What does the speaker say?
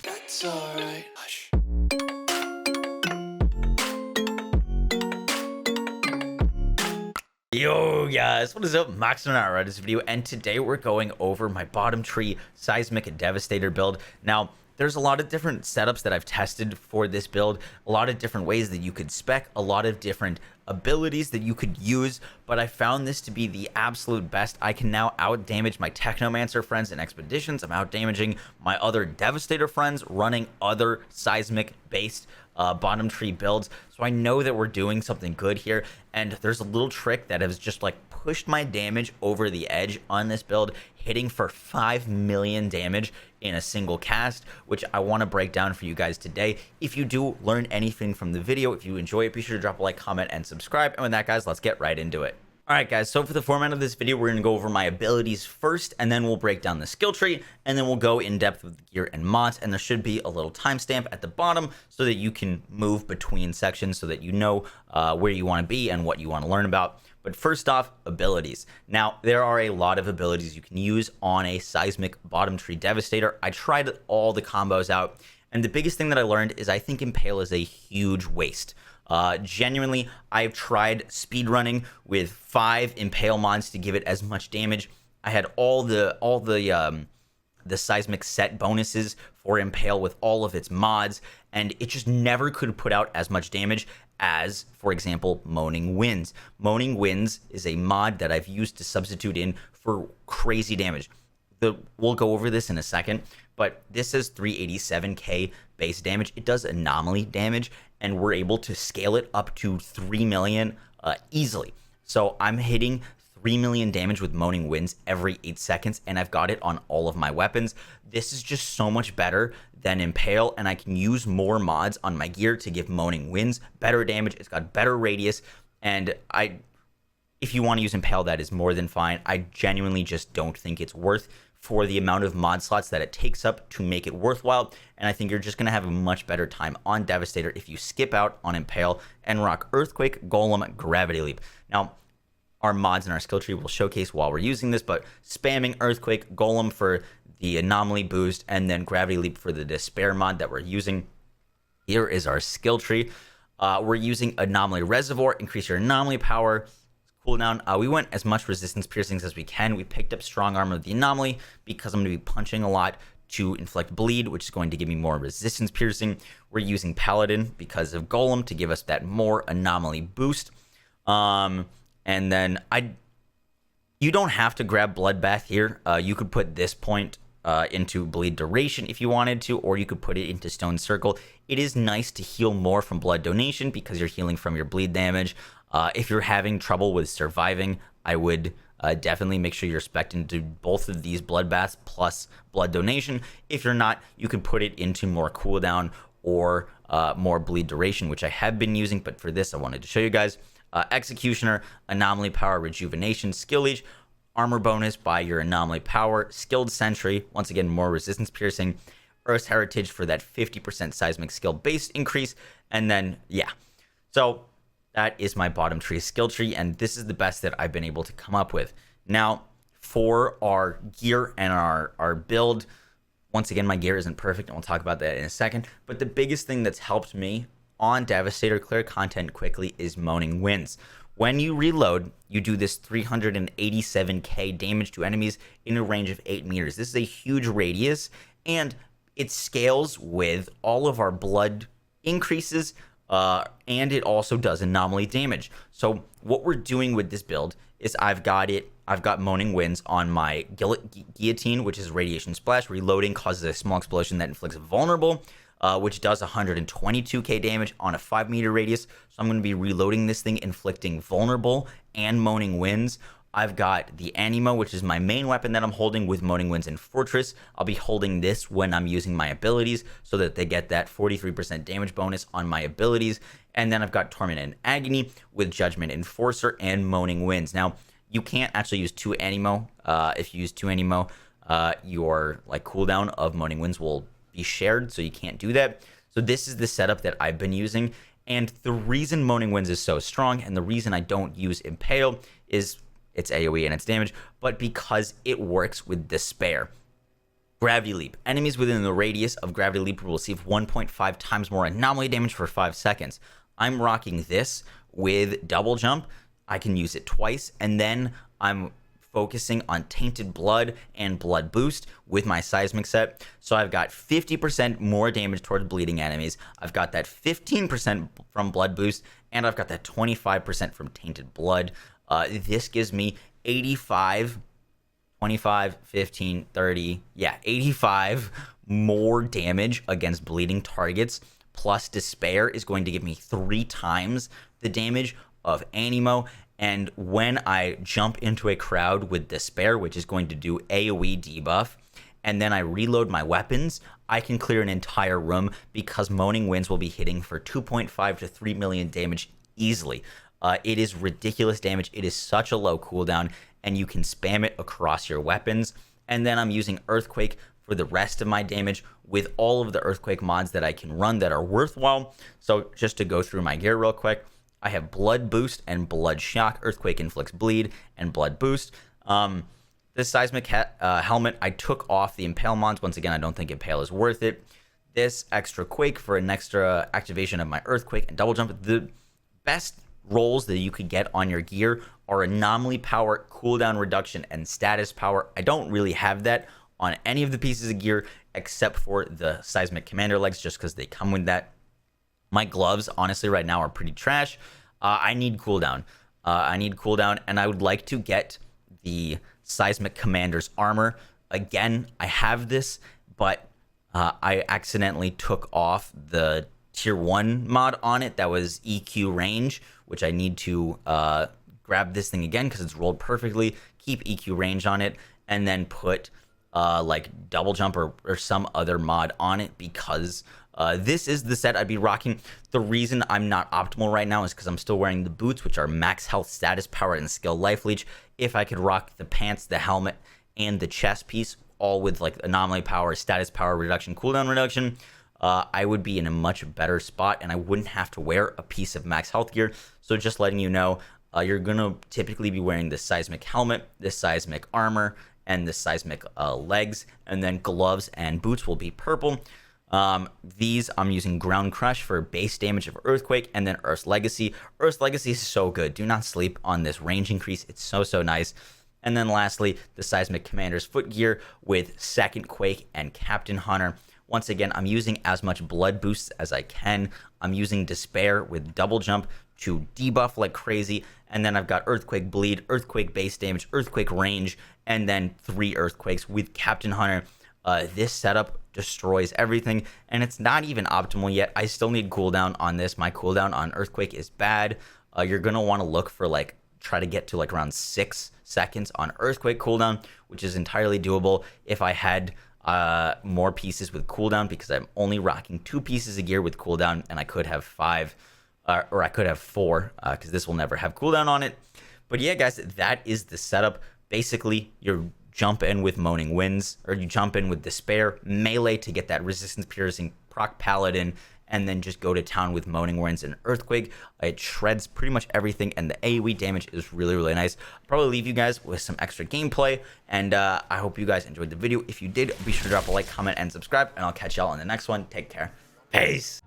That's alright. Hush. Yo guys, what is up? Max on Outriders video, and today we're going over my bottom tree Seismic Devastator build. Now, there's a lot of different setups that I've tested for this build, a lot of different ways that you could spec, a lot of different abilities that you could use, but I found this to be the absolute best. I can now out damage my Technomancer friends in expeditions. I'm out damaging my other Devastator friends running other seismic based bottom tree builds. So I know that we're doing something good here, and there's a little trick that has just like pushed my damage over the edge on this build, hitting for 5 million damage in a single cast, which I want to break down for you guys today. If you do learn anything from the video, if you enjoy it, be sure to drop a like, comment, and subscribe. And with that, guys, let's get right into it. Alright guys, so for the format of this video, we're going to go over my abilities first, and then we'll break down the skill tree, and then we'll go in depth with gear and mods, and there should be a little timestamp at the bottom so that you can move between sections so that you know where you want to be and what you want to learn about. But first off, abilities. Now, there are a lot of abilities you can use on a Seismic Bottom Tree Devastator. I tried all the combos out, and the biggest thing that I learned is I think Impale is a huge waste. Genuinely, I've tried speedrunning with 5 Impale mods to give it as much damage. I had all the seismic set bonuses for Impale with all of its mods, and it just never could put out as much damage as, for example, Moaning Winds. Moaning Winds is a mod that I've used to substitute in for crazy damage. We'll go over this in a second, but this is 387k base damage. It does anomaly damage, and we're able to scale it up to 3 million easily. So I'm hitting 3 million damage with Moaning Winds every 8 seconds, and I've got it on all of my weapons. This is just so much better than Impale, and I can use more mods on my gear to give Moaning Winds better damage. It's got better radius, and if you want to use Impale, that is more than fine. I genuinely just don't think it's worth for the amount of mod slots that it takes up to make it worthwhile, and I think you're just going to have a much better time on Devastator if you skip out on Impale and rock Earthquake, Golem, Gravity Leap. Now, our mods in our skill tree will showcase while we're using this, but spamming Earthquake, Golem for the anomaly boost, and then Gravity Leap for the Despair mod that we're using. Here is our skill tree. We're using Anomaly Reservoir, increase your anomaly power, cooldown. We went as much resistance piercings as we can. We picked up strong armor of the anomaly because I'm going to be punching a lot to inflict bleed, which is going to give me more resistance piercing. We're using Paladin because of Golem to give us that more anomaly boost. And then you don't have to grab Bloodbath here. You could put this point into bleed duration if you wanted to, or you could put it into Stone Circle. It is nice to heal more from blood donation because you're healing from your bleed damage. If you're having trouble with surviving, I would definitely make sure you're spec'd into both of these bloodbaths plus blood donation. If you're not, you can put it into more cooldown or more bleed duration, which I have been using, but for this I wanted to show you guys. Executioner, anomaly power, rejuvenation, skill leech, armor bonus by your anomaly power, skilled sentry, once again more resistance piercing, Earth's heritage for that 50% seismic skill base increase, and then yeah. So that is my bottom tree skill tree, and this is the best that I've been able to come up with. Now, for our gear and our build, once again, my gear isn't perfect, and we'll talk about that in a second, but the biggest thing that's helped me on Devastator clear content quickly is Moaning Winds. When you reload, you do this 387k damage to enemies in a range of 8 meters. This is a huge radius, and it scales with all of our blood increases, and it also does anomaly damage. So what we're doing with this build is I've got Moaning Winds on my Guillotine, which is Radiation Splash. Reloading causes a small explosion that inflicts vulnerable, which does 122k damage on a 5-meter radius. So I'm going to be reloading this thing, inflicting vulnerable and Moaning Winds. I've got the Anemo, which is my main weapon that I'm holding with Moaning Winds and Fortress. I'll be holding this when I'm using my abilities so that they get that 43% damage bonus on my abilities. And then I've got Torment and Agony with Judgment Enforcer and Moaning Winds. Now, you can't actually use 2 Anemo. If you use 2 Anemo, your cooldown of Moaning Winds will be shared, so you can't do that. So this is the setup that I've been using. And the reason Moaning Winds is so strong and the reason I don't use Impale is its AoE and its damage, but because it works with Despair. Gravity Leap. Enemies within the radius of Gravity Leap will receive 1.5 times more anomaly damage for 5 seconds. I'm rocking this with Double Jump. I can use it twice, and then I'm focusing on Tainted Blood and Blood Boost with my Seismic set. So I've got 50% more damage towards bleeding enemies. I've got that 15% from Blood Boost, and I've got that 25% from Tainted Blood. This gives me 85, 25, 15, 30, 85 more damage against bleeding targets. Plus Despair is going to give me 3 times the damage of Anemo. And when I jump into a crowd with Despair, which is going to do AoE debuff, and then I reload my weapons, I can clear an entire room because Moaning Winds will be hitting for 2.5 to 3 million damage easily. It is ridiculous damage. It is such a low cooldown, and you can spam it across your weapons. And then I'm using Earthquake for the rest of my damage with all of the Earthquake mods that I can run that are worthwhile. So just to go through my gear real quick, I have Blood Boost and Blood Shock. Earthquake inflicts bleed and Blood Boost. This Seismic helmet, I took off the Impale mods. Once again, I don't think Impale is worth it. This extra Quake for an extra activation of my Earthquake and Double Jump. The best rolls that you could get on your gear are Anomaly Power, Cooldown Reduction, and Status Power. I don't really have that on any of the pieces of gear except for the Seismic Commander legs, just because they come with that. My gloves, honestly, right now are pretty trash. I need cooldown. And I would like to get the Seismic Commander's armor. Again, I have this, but I accidentally took off the tier 1 mod on it that was EQ range, which I need to grab this thing again because it's rolled perfectly, keep EQ range on it, and then put like Double Jump or some other mod on it, because this is the set I'd be rocking. The reason I'm not optimal right now is because I'm still wearing the boots, which are max health, status power, and skill life leech. If I could rock the pants, the helmet, and the chest piece, all with like anomaly power, status power reduction, cooldown reduction, I would be in a much better spot, and I wouldn't have to wear a piece of max health gear. So just letting you know, you're gonna typically be wearing the Seismic helmet, the Seismic armor, and the Seismic legs, and then gloves and boots will be purple. These I'm using Ground Crush for base damage of Earthquake, and then Earth's Legacy. Earth's Legacy is so good. Do not sleep on this range increase. It's so nice. And then lastly, the Seismic Commander's foot gear with Second Quake and Captain Hunter. Once again, I'm using as much blood boosts as I can. I'm using Despair with Double Jump to debuff like crazy. And then I've got Earthquake Bleed, Earthquake base damage, Earthquake range, and then 3 Earthquakes with Captain Hunter. This setup destroys everything, and it's not even optimal yet. I still need cooldown on this. My cooldown on Earthquake is bad. You're going to want to look for try to get to around 6 seconds on Earthquake cooldown, which is entirely doable if I had more pieces with cooldown, because I'm only rocking 2 pieces of gear with cooldown, and I could have 5 or I could have 4 because this will never have cooldown on it. But yeah, guys, that is the setup. Basically, you jump in with Moaning Winds, or you jump in with Despair, melee to get that resistance piercing proc Paladin, and then just go to town with Moaning Winds and Earthquake. It shreds pretty much everything, and the AoE damage is really nice. I'll probably leave you guys with some extra gameplay, and I hope you guys enjoyed the video. If you did, be sure to drop a like, comment, and subscribe, and I'll catch y'all in the next one. Take care. Peace.